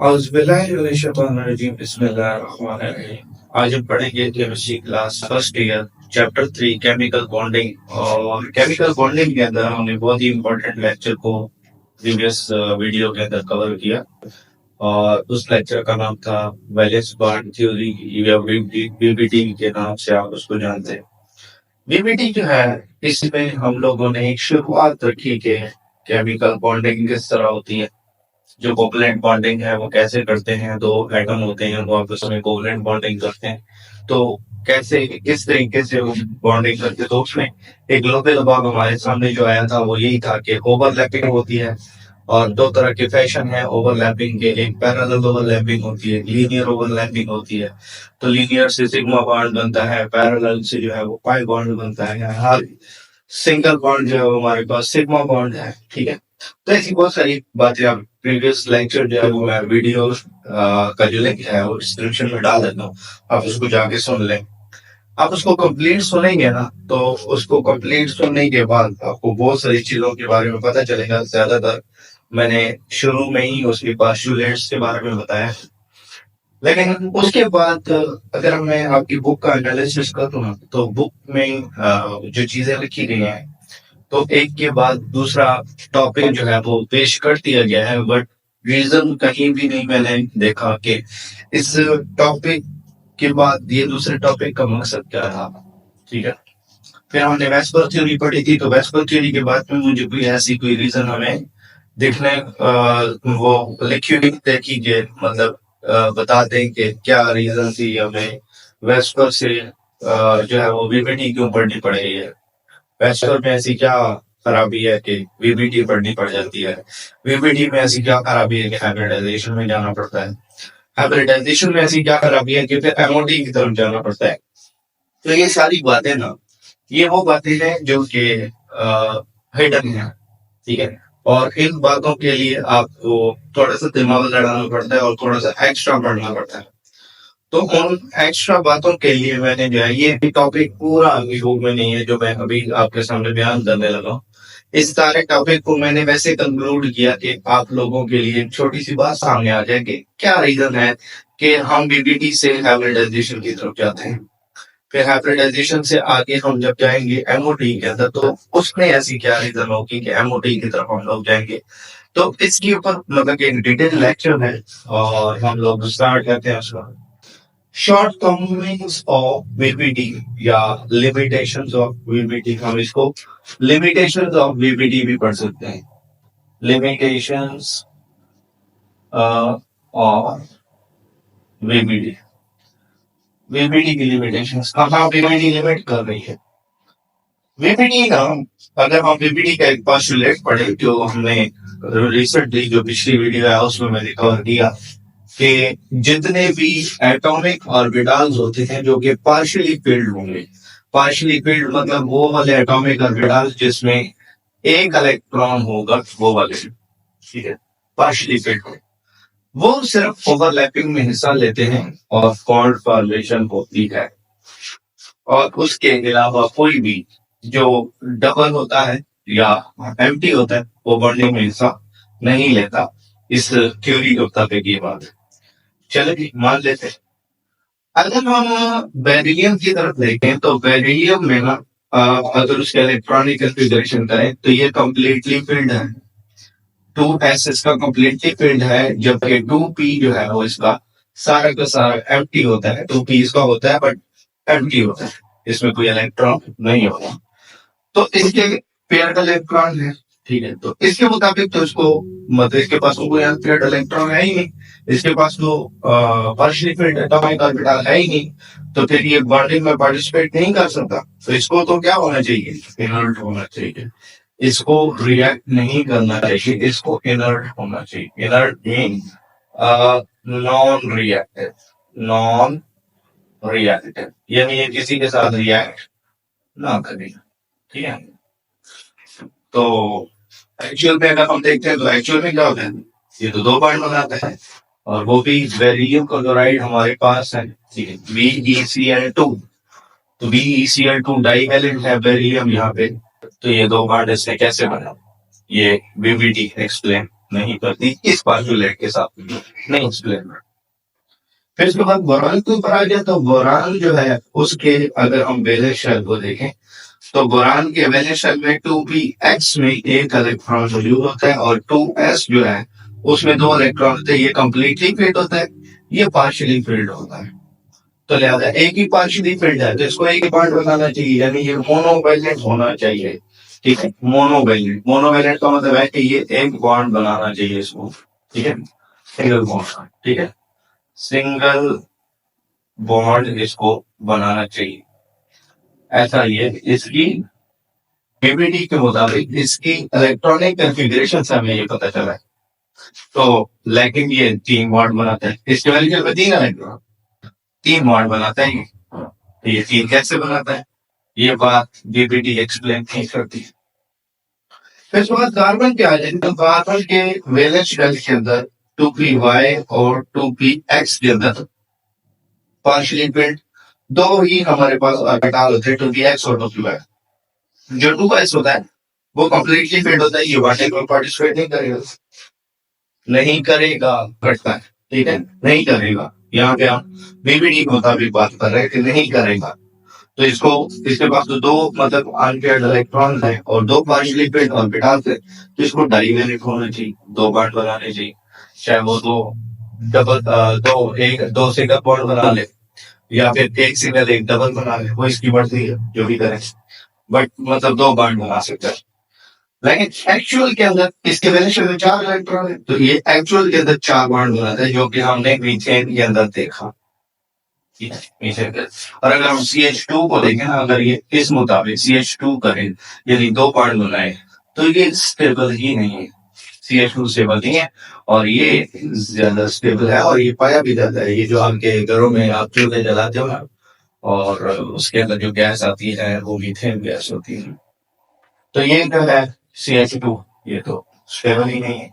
औज़ुबिल्लाहिमिनश्शैतानिर्रजीम बिस्मिल्लाहिर्रहमानिर्रहीम। आज हम पढ़ेंगे chemistry class first year chapter 3 chemical bonding. और केमिकल बॉन्डिंग के अंदर हमने बहुत ही इंपॉर्टेंट लेक्चर को प्रीवियस वीडियो के अंदर कवर किया, और उस लेक्चर का नाम था वैलेंस बॉन्ड थ्योरी या वीबीटी के नाम से आप उसको जानते हैं। वीबीटी जो है, इसमें हम लोगों ने एक शुरुआत रखी कि केमिकल बॉन्डिंग किस तरह होती है, जो कोवलेंट बॉन्डिंग है वो कैसे करते हैं। दो एटम होते हैं वो आपस में कोवलेंट बॉन्डिंग करते हैं, तो कैसे किस तरीके से वो बॉन्डिंग करते हैं। तो उसमें एक ग्लोबल लबाब हमारे सामने जो आया था वो यही था कि ओवरलैपिंग होती है, और दो तरह के फैशन है ओवरलैपिंग के। एक पैरेलल ओवरलैपिंग होती है, लीनियर ओवरलैपिंग होती है। तो लीनियर से सिग्मा बॉन्ड बनता है, पैरेलल से जो है वो पाई बॉन्ड बनता है। हर सिंगल बॉन्ड जो है वो हमारे पास सिग्मा बॉन्ड है, ठीक है। तो ऐसी बहुत सारी बातें आप प्रीवियस लेक्चर जो है वो मैं वीडियो का जो लिंक है वो डिस्क्रिप्शन में डाल देता हूँ, आप उसको जाके सुन लें। आप उसको कंप्लीट सुनेंगे ना, तो उसको कंप्लीट सुनने के बाद आपको बहुत सारी चीजों के बारे में पता चलेगा। ज्यादातर मैंने शुरू में ही उसके पास्टुलेट्स के बारे में बताया, लेकिन उसके बाद अगर मैं आपकी बुक का एनालिसिस करूँ ना, तो बुक में जो चीजें लिखी गई हैं, तो एक के बाद दूसरा टॉपिक जो है वो पेश कर दिया गया है, बट रीजन कहीं भी नहीं मैंने देखा कि इस टॉपिक के बाद ये दूसरे टॉपिक का मकसद क्या था, ठीक है। फिर हमने वेस्पर थ्योरी पढ़ी थी, तो वेस्पर थ्योरी के बाद में मुझे कोई ऐसी कोई रीजन हमें देखने वो लिखी हुई देखी कि मतलब बता दें कि क्या रीजन थी हमें वेस्पर से जो है वो वीबीटी क्यों पढ़नी पड़ रही है। वेस्टर में ऐसी क्या खराबी है कि वीबीटी पढ़नी पड़ जाती है। वीबीटी में ऐसी क्या खराबी है कि हाइब्रिडाइजेशन में जाना पड़ता है। हाइब्रिडाइजेशन में ऐसी क्या खराबी है कि फिर एमओडी की तरफ जाना पड़ता है। तो ये सारी बातें ना, ये वो बातें हैं जो कि हिडन है, ठीक है। और इन बातों के लिए आपको थोड़ा सा दिमाग लड़ाना पड़ता है और थोड़ा सा एक्स्ट्रा पढ़ना पड़ता है। तो उन एक्स्ट्रा बातों के लिए मैंने जो है ये टॉपिक पूरा अभी बुक में नहीं है जो मैं अभी आपके सामने बयान करने लगा हूं। इस सारे टॉपिक को मैंने वैसे कंक्लूड किया कि आप लोगों के लिए एक छोटी सी बात सामने आ जाए कि क्या रीजन है कि हम बीबीटी से हाइब्रिडाइजेशन की तरफ जाते हैं। फिर हाइब्रिडाइजेशन से आगे हम जब जाएंगे एमओटी के अंदर, तो उसमें ऐसी क्या रीजन होगी कि एमओटी की तरफ हम लोग जाएंगे। तो इसके ऊपर मतलब एक डिटेल लेक्चर है, और हम लोग स्टार्ट करते हैं उसका। शॉर्टकमिंग्स ऑफ वीबीटी या लिमिटेशंस ऑफ वीबीटी, हम इसको लिमिटेशंस ऑफ वीबीटी भी पढ़ सकते हैं। लिमिटेशंस ऑफ वीबीटी, वीबीटी की लिमिटेशंस कहाँ वीबीटी लिमिट कर रही है। वीबीटी ना, अगर हम वीबीटी का एक पोस्टुलेट पढ़े जो हमने रिसेंटली जो पिछली वीडियो है उसमें मैंने कवर किया कि जितने भी एटॉमिक ऑर्बिटल्स होते हैं जो कि पार्शियली फिल्ड होंगे। पार्शियली फिल्ड मतलब वो वाले एटॉमिक ऑर्बिटल्स जिसमें एक इलेक्ट्रॉन होगा, वो वाले, ठीक है, पार्शियली फिल्ड। वो सिर्फ ओवरलैपिंग में हिस्सा लेते हैं और बॉन्ड फॉर्मेशन होती है, और उसके अलावा कोई भी जो डबल होता है या एम्प्टी होता है वो बॉन्डिंग में हिस्सा नहीं लेता। इस थ्योरी के मुताबिक ये बात है। चलिए मान लेते हैं। अगर हम बेरिलियम की तरफ देखें तो बेरिलियम में ना अगर उसके इलेक्ट्रॉनिक कन्फिगरेशन करें तो ये कंप्लीटली फिल्ड है। 2s इसका कंप्लीटली फिल्ड है, जबकि 2p जो है वो इसका सारा का सारा एम्प्टी होता है। 2p इसका होता है बट एम्प्टी होता है, इसमें कोई इलेक्ट्रॉन नहीं होता। तो इसके पेयर का इलेक्ट्रॉन है, ठीक है। तो इसके मुताबिक तो इसको मतलब इसके पास तो कोई पेयर इलेक्ट्रॉन है ही नहीं, इसके पास तो पार्शियली फिल्ड एटॉमिक ऑर्बिटल है ही नहीं, तो फिर ये बॉन्डिंग में पार्टिसिपेट नहीं कर सकता। तो इसको तो क्या होना चाहिए, इनर्ट होना चाहिए। इसको रिएक्ट नहीं करना चाहिए, इसको इनर्ट होना चाहिए। Inert mean non reactive, non reactive यानी ये किसी के साथ रिएक्ट ना करेगा, ठीक है। तो एक्चुअल में अगर हम देखते हैं तो एक्चुअल में क्या होता है, ये तो दो बॉन्ड बनाता है, और वो भी बेरिलियम क्लोराइड हमारे पास है, ठीक है, BeCl2। तो BeCl2 डाई वैलेंट है बेरिलियम यहाँ पे। तो ये दो बॉन्ड इससे कैसे बना, ये बीबीटी एक्सप्लेन नहीं करती इस पास्टुलेट के साथ नहीं एक्सप्लेन। फिर उसके बाद बोरान के ऊपर आ गया, तो बोरान जो है उसके अगर हम वैलेंस शेल को देखें तो बोरान के वैलेंस शेल में 2p में एक इलेक्ट्रॉन मौजूद होता है और 2s जो है उसमें दो इलेक्ट्रॉन होते हैं। ये कंप्लीटली फिल्ड होता है, ये पार्शियली फिल्ड होता है। तो लिहाजा एक ही पार्शियली फिल्ड है तो इसको एक ही बॉन्ड बनाना चाहिए, यानी ये मोनोवैलेंट होना चाहिए। ठीक है, मोनोवैलेंट। मोनोवैलेंट का मतलब है कि ये एक बॉन्ड बनाना चाहिए इसको। ठीक है, सिंगल बॉन्ड। ठीक है, सिंगल बॉन्ड इसको बनाना चाहिए। ऐसा ये इसकी केबीडी के मुताबिक इसकी इलेक्ट्रॉनिक कॉन्फ़िगरेशन से हमें ये पता चला है। तो लेकिन ये 3 बॉन्ड बनाता है, इसके वैल्यू में 3 इलेक्ट्रॉन 3 बॉन्ड बनाता है ये। तो ये 3 कैसे बनाता है, ये बात बीबीडी एक्सप्लेन नहीं करती। फिर उसके बाद कार्बन के आ जाए तो कार्बन के वैलेंस शेल के अंदर 2py और 2px के अंदर पार्शियली फिल्ड दो ही हमारे पास ऑर्बिटल होते हैं, 2px और 2py। जो 2s होता है वो कंप्लीटली फिल्ड होता है, ये वाटर में पार्टिसिपेट नहीं करेगा, नहीं करेगा, करता है। ठीक है, नहीं करेगा। यहाँ पे हम बीबीडी के मुताबिक बात कर रहे हैं कि नहीं करेगा। तो इसको इसके पास तो दो मतलब अनपेयर्ड इलेक्ट्रॉन है और दो पार्शियली फिल्ड ऑर्बिटल है, तो इसको डाइवेलेंट होना चाहिए, दो बॉन्ड बनाने चाहिए। चाहे वो दो डबल दो सिंगल बॉन्ड बना ले या फिर एक सिंगल एक डबल बना ले, वो इसकी मर्जी है जो भी करे, बट मतलब दो बॉन्ड बना सकता है। लेकिन एक्चुअल के अंदर इसके वैलेंस शेल में 4 इलेक्ट्रॉन है, तो ये एक्चुअल के अंदर 4 बॉन्ड बनाता है, जो कि हमने मीथेन के अंदर देखा। और अगर हम CH2 को देखें ना, अगर ये इस मुताबिक CH2 करें यदि 2 बॉन्ड बनाए तो ये स्टेबल ही नहीं है। CH2 स्टेबल नहीं है और ये ज्यादा स्टेबल है और ये पाया भी जाता है। ये जो आपके घरों में आप चूल्हे जलाते हो ना और उसके अंदर जो गैस आती है वो मीथेन गैस होती है। तो ये जो है CH2 ये तो स्टेबल ही नहीं है,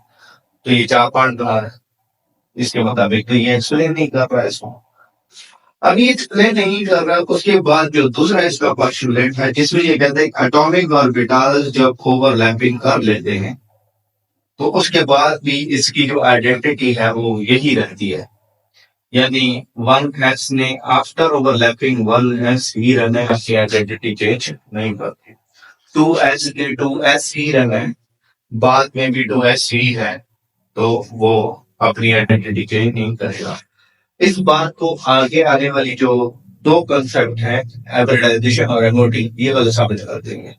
तो ये 4 बॉन्ड बना रहा है इसके मुताबिक, तो ये एक्सप्लेन नहीं कर रहा है इसको। अब ये एक्सप्लेन नहीं कर रहा, उसके बाद जो दूसरा इसका पोस्टुलेट है जिसमें ये कहते हैं एटॉमिक ऑर्बिटल्स जब ओवरलैपिंग कर लेते हैं तो उसके बाद भी इसकी जो आइडेंटिटी है वो यही रहती है, यानी 1s ने आफ्टर ओवरलैपिंग 1s ही रहना है, इसकी आइडेंटिटी चेंज नहीं करती। 2s ने 2s ही रहना है, बाद में भी 2s ही है, तो वो अपनी आइडेंटिटी चेंज नहीं करेगा। इस बात को आगे आने वाली जो दो कंसेप्ट हैं हाइब्रिडाइजेशन और एमओटी, ये वाले साबित कर देंगे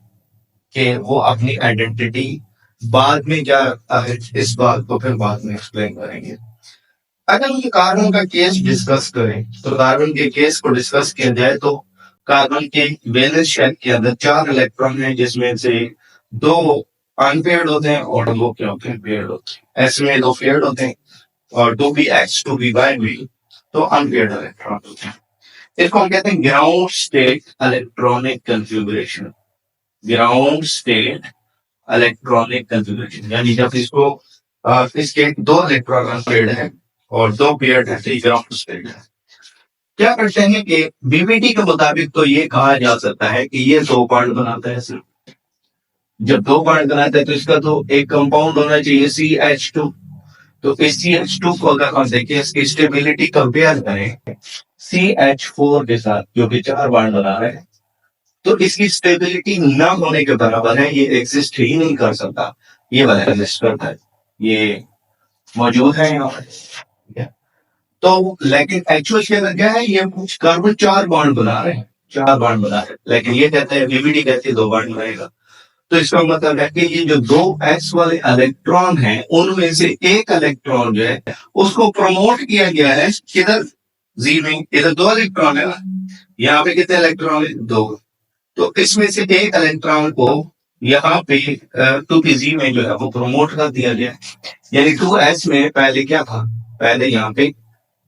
कि वो अपनी आइडेंटिटी बाद में क्या है, इस बात को फिर बाद में एक्सप्लेन करेंगे। अगर हम कार्बन का केस डिस्कस करें तो कार्बन के केस को डिस्कस किया जाए तो कार्बन के वैलेंस शेल के अंदर 4 इलेक्ट्रॉन हैं, जिसमें से 2 अनपेयर्ड होते हैं और 2 क्या होते हैं, पेयर्ड होते हैं। एस में 2 पेयर्ड होते हैं और 2px 2py भी तो अनपेयर्ड इलेक्ट्रॉन होते हैं। इसको हम कहते हैं ground state electronic configuration. Ground state electronic configuration, यानी जब इसको इसके 2 इलेक्ट्रॉन अनपेयर्ड है और 2 पेयर्ड है, तो ग्राउंड स्टेट है। क्या करते हैं कि बीबीडी के मुताबिक तो ये कहा जा सकता है कि ये 2 बॉन्ड बनाता है सिर्फ। जब 2 बॉन्ड बनाता है तो इसका तो एक कंपाउंड होना चाहिए CH2। तो इस CH2 को अगर हम देखें इसकी स्टेबिलिटी कंपेयर करें CH4 के साथ जो कि 4 बॉन्ड बना रहे हैं, तो इसकी स्टेबिलिटी ना होने के बराबर है, ये एग्जिस्ट ही नहीं कर सकता। ये वाला एग्जिस्ट करता है, ये मौजूद है यहाँ पर। तो लेकिन एक्चुअल के अंदर क्या है, ये कार्बन 4 बॉन्ड बना रहे हैं, 4 बॉन्ड बना रहे हैं, लेकिन ये कहते हैं बीबीडी कहती है 2 बॉन्ड बनाएगा। तो इसका मतलब है कि ये जो 2s वाले इलेक्ट्रॉन हैं उनमें से एक इलेक्ट्रॉन जो है उसको प्रमोट किया गया है किधर, जी में। इधर 2 इलेक्ट्रॉन है ना, यहाँ पे कितने इलेक्ट्रॉन है, 2। तो इसमें से एक इलेक्ट्रॉन को यहाँ पे 2pz में जो है वो प्रमोट कर दिया गया, यानी 2s में पहले क्या था, पहले यहाँ पे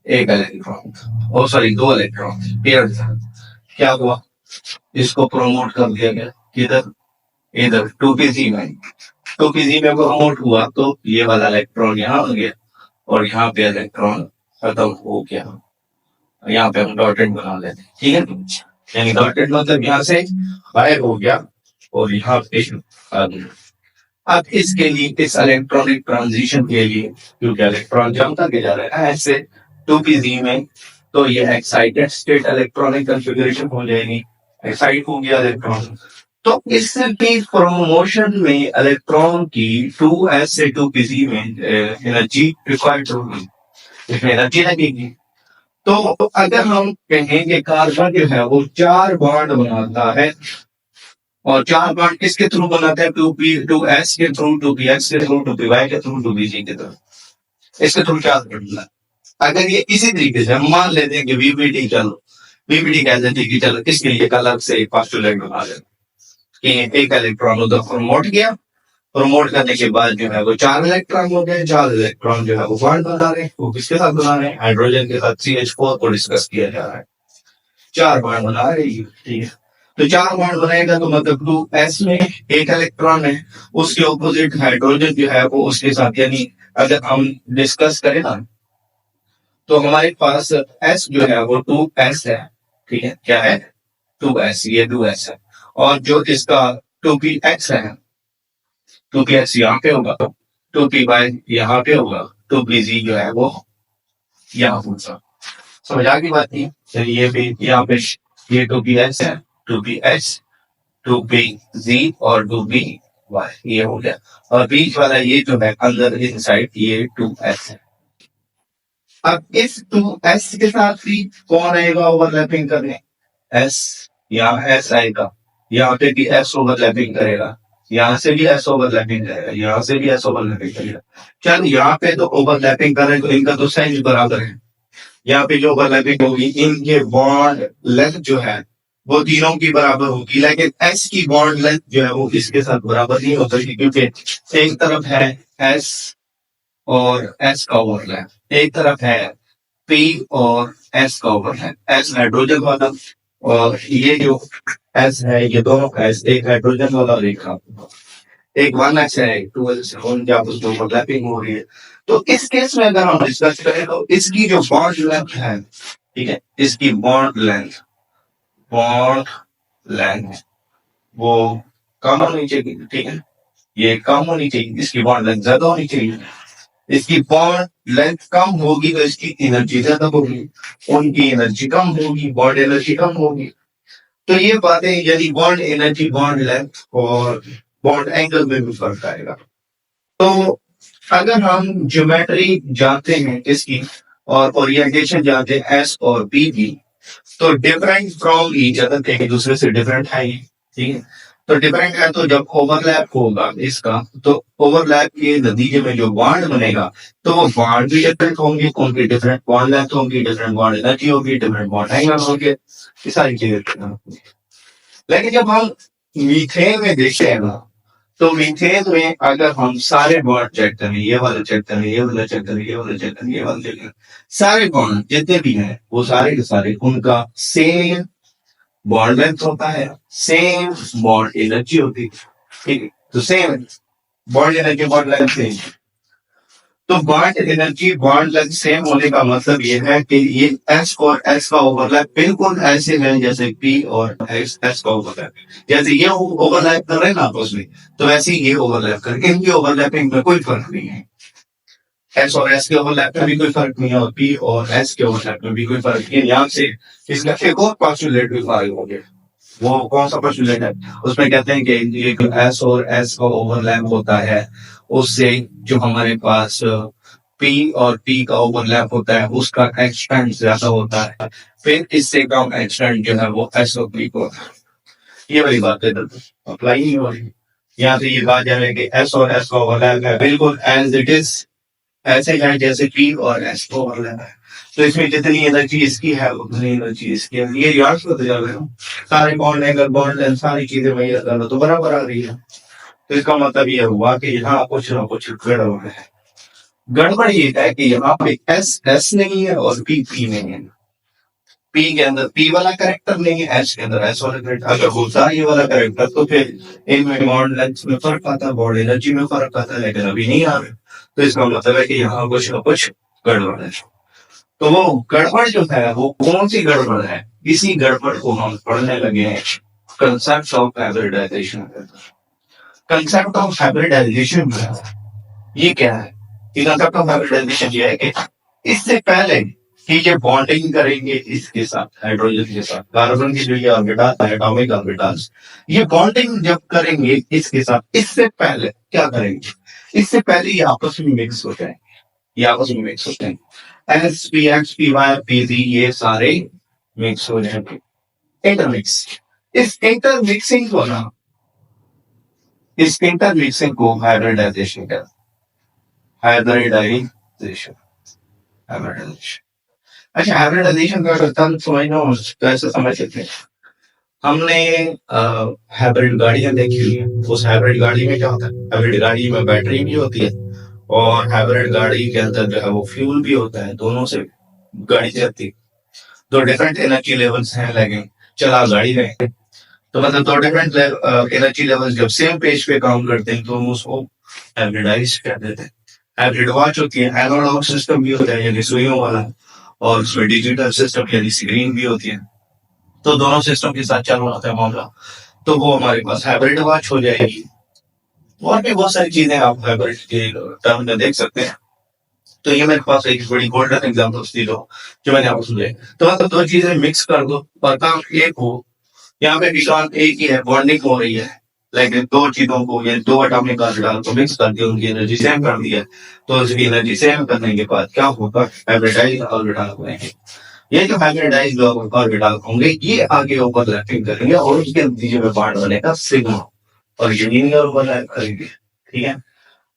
एक इलेक्ट्रॉन था, और सॉरी 2 इलेक्ट्रॉन पेयर था। क्या हुआ, इसको प्रमोट कर दिया गया किधर, इधर 2pz में। 2pz में प्रमोट हुआ तो ये वाला इलेक्ट्रॉन यहाँ आ गया और यहाँ पे इलेक्ट्रॉन खत्म हो गया। यहाँ पे हम डॉटेड बना लेते हैं, ठीक है, यानी डॉटेड मतलब यहाँ से गायब हो गया और यहाँ पे आ गया। अब इसके लिए इस इलेक्ट्रॉनिक ट्रांजिशन के लिए क्योंकि इलेक्ट्रॉन जम करके जा रहा है ऐसे 2p में, तो ये एक्साइटेड स्टेट इलेक्ट्रॉनिक कंफिगरेशन हो जाएगी, एक्साइट हो गया इलेक्ट्रॉन। तो इसकी प्रमोशन में इलेक्ट्रॉन की 2s से 2p में एनर्जी रिक्वायर्ड होगी, इसमें एनर्जी लगेगी। तो अगर हम कहें कि कार्बन जो है वो 4 बॉन्ड बनाता है, और 4 बॉन्ड किसके थ्रू बनाता है? 2s के थ्रू, 2px के थ्रू, 2py के थ्रू, 2pg के थ्रू, इसके थ्रू 4 बनता है। अगर ये इसी तरीके से हम मान लेते हैं कि वीपीटी, चलो वीपीटी कहते हैं कि चलो इसके लिए अलग से पोस्टुलेट बना लेते कि एक इलेक्ट्रॉन उधर प्रमोट किया, प्रमोट करने के बाद जो है वो 4 इलेक्ट्रॉन हो गए, 4 इलेक्ट्रॉन जो है वो बॉन्ड बना रहे हैं, वो किसके साथ बना रहे हैं? हाइड्रोजन के साथ CH4 को डिस्कस किया जा रहा है, 4 बॉन्ड बना रहे हैं, ठीक है। तो 4 बॉन्ड बनाएगा तो मतलब 2s में एक इलेक्ट्रॉन है, उसके ऑपोजिट हाइड्रोजन जो है वो उसके साथ, यानी अगर हम डिस्कस करें ना तो हमारे पास s जो है वो 2s है, ठीक है, क्या है? 2s, ये 2s है, और जो इसका 2px है, 2px यहाँ पे होगा, 2py यहाँ पे होगा, 2pg जो है वो यहाँ होगा। समझ आ गई बात की? चलिए ये भी यहाँ पे ये 2px है, 2px, 2pg और 2py ये हो गया, और बीच वाला ये जो है अंदर इनसाइड ये 2s है। अब इस 2s के साथ भी कौन आएगा ओवरलैपिंग करने? s, यहाँ s आएगा, यहाँ पे भी s ओवरलैपिंग करेगा, यहाँ से भी s ओवरलैपिंग करेगा, यहाँ से भी s ओवरलैपिंग करेगा। चल यहाँ पे तो ओवरलैपिंग कर रहे तो इनका तो साइज बराबर है, यहाँ पे जो ओवरलैपिंग होगी इनके बॉन्ड लेंथ जो है वो तीनों की बराबर होगी, लेकिन s की बॉन्ड लेंथ जो है वो इसके साथ बराबर नहीं हो सकती, क्योंकि एक तरफ है s और s का ओवरलैप, एक तरफ है p और s का ओवरलैप, s हाइड्रोजन वाला और ये जो s है ये दोनों s, एक हाइड्रोजन वाला और एक एक 1s है, 2s है, उनकी आपस में ओवरलैपिंग हो रही है। तो इस केस में अगर हम डिस्कस करें तो इसकी जो बॉन्ड लेंथ है, ठीक है, इसकी बॉन्ड लेंथ वो कम होनी चाहिए, ठीक है, ये कम होनी चाहिए, इसकी बॉन्ड लेंथ ज्यादा होनी चाहिए। इसकी बॉन्ड लेंथ कम होगी तो इसकी एनर्जी ज्यादा होगी, उनकी एनर्जी कम होगी, बॉन्ड एनर्जी कम होगी। तो ये बातें, यदि बॉन्ड एनर्जी, बॉन्ड लेंथ और बॉन्ड एंगल में भी फर्क आएगा। तो अगर हम ज्योमेट्री जानते हैं इसकी और ओरिएंटेशन जानते हैं एस और बी की, तो डिफरेंट फ्रॉम ईच अदर, एक दूसरे से डिफरेंट है ये, ठीक है। तो डिफरेंट है तो जब ओवरलैप होगा इसका, तो ओवरलैप के नतीजे में जो बॉन्ड बनेगा तो वो बॉन्ड भी डिफरेंट होंगे, उनकी डिफरेंट बॉन्ड लेंथ होगी, डिफरेंट बॉन्ड एनर्जी होगी, डिफरेंट बॉन्ड एंगल होंगे, ये सारी चीजें। लेकिन जब हम मीथेन में देखते हैं ना, तो मीथेन में अगर हम सारे बॉन्ड चेक करें, ये वाला चेक करें, ये वाला चेक करें, ये वाला चेक करें, ये वाला चेक करें, सारे बॉन्ड जितने भी हैं वो सारे के सारे उनका सेम बॉन्ड लेंथ होता है, सेम बॉन्ड एनर्जी होती है, ठीक है। तो same bond energy, bond length same. तो bond energy, bond length same होने का मतलब ये है कि ये S और S का ओवरलैप बिल्कुल ऐसे है जैसे P और S का ओवरलैप, जैसे ये ओवरलैप कर रहे हैं ना आपस में, तो वैसे ही ये ओवरलैप कर, इनकी ओवरलैपिंग में कोई फर्क नहीं है। S और S के ओवरलैप में भी कोई फर्क नहीं है, और P और S के ओवरलैप में भी कोई फर्क नहीं है। यहाँ से इसका एक और पोस्टुलेट भी फाइल हो गया, वो कौन सा पोस्टुलेट है? उसमें कहते हैं कि ये जो S और S का ओवरलैप होता है उससे जो हमारे पास P और P का ओवरलैप होता है उसका एक्सटेंड ज्यादा होता है, फिर इससे कम एक्सटेंड जो है वो S और P को। ये वाली बात है, अप्लाई नहीं हो रही। यहाँ से ये बात जाने कि S और S का ओवरलैप है बिल्कुल एज इट इज, ऐसे है जैसे P और S का ओवरलैप है। तो इसमें जितनी एनर्जी इसकी है उतनी एनर्जी इसकी है, ये याद करते जा रहे हो, सारे बॉन्ड एंगल, बॉन्ड लेंथ, सारी चीजें वही तो बराबर आ रही है। तो इसका मतलब ये हुआ कि यहाँ कुछ ना कुछ गड़बड़ है। गड़बड़ ये है कि यहाँ पे S नहीं है और P नहीं है, P के अंदर P वाला कैरेक्टर नहीं है, S के अंदर S वाला कैरेक्टर। अगर होता ये वाला कैरेक्टर तो फिर इनमें बॉन्ड लेंथ में फर्क आता, बॉन्ड एनर्जी में फर्क आता, लेकिन अभी नहीं आ रहा। तो इसका मतलब है कि यहाँ कुछ ना कुछ गड़बड़ है। तो वो गड़बड़ जो है वो कौन सी गड़बड़ है, इसी गड़बड़ को हम पढ़ने लगे हैं concept of hybridisation. Concept of hybridisation ये क्या है? कि कंसेप्ट ऑफ हाइब्रिडाइजेशन ये है कि इससे पहले कि ये बॉन्डिंग करेंगे इसके साथ, हाइड्रोजन के साथ, कार्बन की जो ये ऑर्बिटल है, एटॉमिक ऑर्बिटल्स, ये बॉन्डिंग जब करेंगे इसके साथ, इससे पहले क्या करेंगे? इससे पहले ये आपस में मिक्स हो जाएंगे, ये आपस में मिक्स होते हैं। S P X P Y P G ये सारे मिक्स हो जाएंगे, इंटरमिक्स। इस इंटरमिक्सिंग को ना, इस इंटरमिक्सिंग को हाइब्रिडाइजेशन कहते हैं। Hybridisation, hybridisation. अच्छा, हाइब्रिडाइजेशन का अर्थ समझना हो कैसे समझ सकते हैं? हमने हाइब्रिड गाड़ियां देखी हुई है। उस हाइब्रिड गाड़ी में क्या होता है? हाइब्रिड गाड़ी में बैटरी भी होती है और हाइब्रिड गाड़ी के अंदर जो है वो फ्यूल भी होता है, दोनों से गाड़ी चलती है। दो डिफरेंट एनर्जी लेवल्स हैं, लेकिन चला गाड़ी रहे, तो मतलब दो डिफरेंट एनर्जी लेवल्स जब सेम पेज पे काम करते हैं तो हम उसको हाइब्रिडाइज कर देते हैं। हाइब्रिड वॉच होती है, एनालॉग सिस्टम भी होता है यानी सुइयों वाला, और उसमें डिजिटल सिस्टम यानी स्क्रीन भी होती है। तो दोनों सिस्टम के साथ चालू होता है मामला, तो वो हमारे पास हाइब्रिड वॉच हो जाएगी। और भी बहुत सारी चीजें आप हाइब्रिड के टर्म में देख सकते हैं। तो ये मेरे पास एक बड़ी गोल्डन एग्जाम्पल्स थी जो मैंने आपको सुझाई। तो मतलब दो चीजें मिक्स कर दो और काम एक हो, यहाँ पे भी काम एक ही है, बॉन्डिंग हो रही है, लेकिन दो चीजों को या दो एटॉमिक ऑर्बिटल को मिक्स कर दिया, उनकी एनर्जी सेम कर दी है, तो उसकी एनर्जी सेम करने के बाद क्या होगा? हाइब्रिडाइज ऑर्बिटल बनेंगे। ये जो हाइब्रिडाइज ऑर्बिटल होंगे ये आगे ओवरलैपिंग करेंगे और उसके नतीजे में बाढ़ बनेगा सिग्मा, और यूनियन ओवरलैप करेंगे, ठीक है।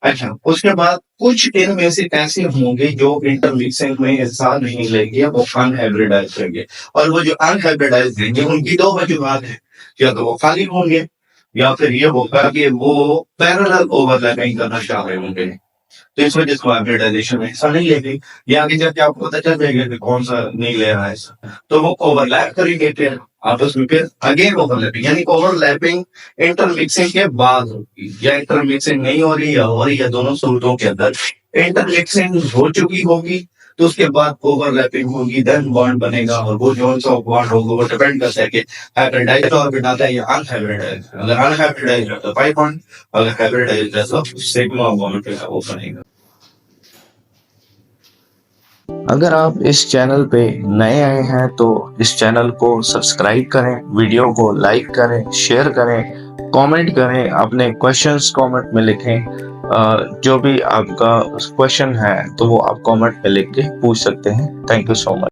अच्छा, उसके बाद कुछ इनमें से ऐसे होंगे जो इंटरमिक्सिंग में हिस्सा नहीं लेंगे, वो अनहाइब्रिडाइज रहेंगे, और वो जो अनहाइब्रिडाइज रहेंगे उनकी दो वजूहत है, या तो वो खाली होंगे या फिर ये होगा कि वो पैरेलल ओवरलैपिंग करना चाह रहे होंगे, तो इस वजह से हाइब्रिडाइजेशन में हिस्सा नहीं लेंगे। ये आगे जाके आपको पता चल जाएगा कि कौन सा नहीं ले रहा है हिस्सा, तो वो ओवरलैप करेंगे फिर आपस में, फिर अगेन ओवरलैपिंग, यानी ओवरलैपिंग इंटरमिक्सिंग के बाद होगी, या इंटरमिक्सिंग नहीं हो रही या हो रही है, दोनों सूरतों के अंदर इंटरमिक्सिंग हो चुकी होगी तो उसके बाद ओवरलैपिंग होगी, देन बॉन्ड बनेगा, और वो जो सा बॉन्ड होगा वो डिपेंड करता है कि हाइब्रिडाइज ऑर्बिटल है या अनहाइब्रिडाइज। अगर अनहाइब्रिडाइज है तो पाई बॉन्ड, अगर हाइब्रिडाइज है तो सिग्मा बॉन्ड है वो बनेगा। अगर आप इस चैनल पे नए आए हैं तो इस चैनल को सब्सक्राइब करें, वीडियो को लाइक करें, शेयर करें, कमेंट करें, अपने क्वेश्चंस कमेंट में लिखें। जो भी आपका क्वेश्चन है तो वो आप कमेंट में लिख के पूछ सकते हैं। Thank you so much.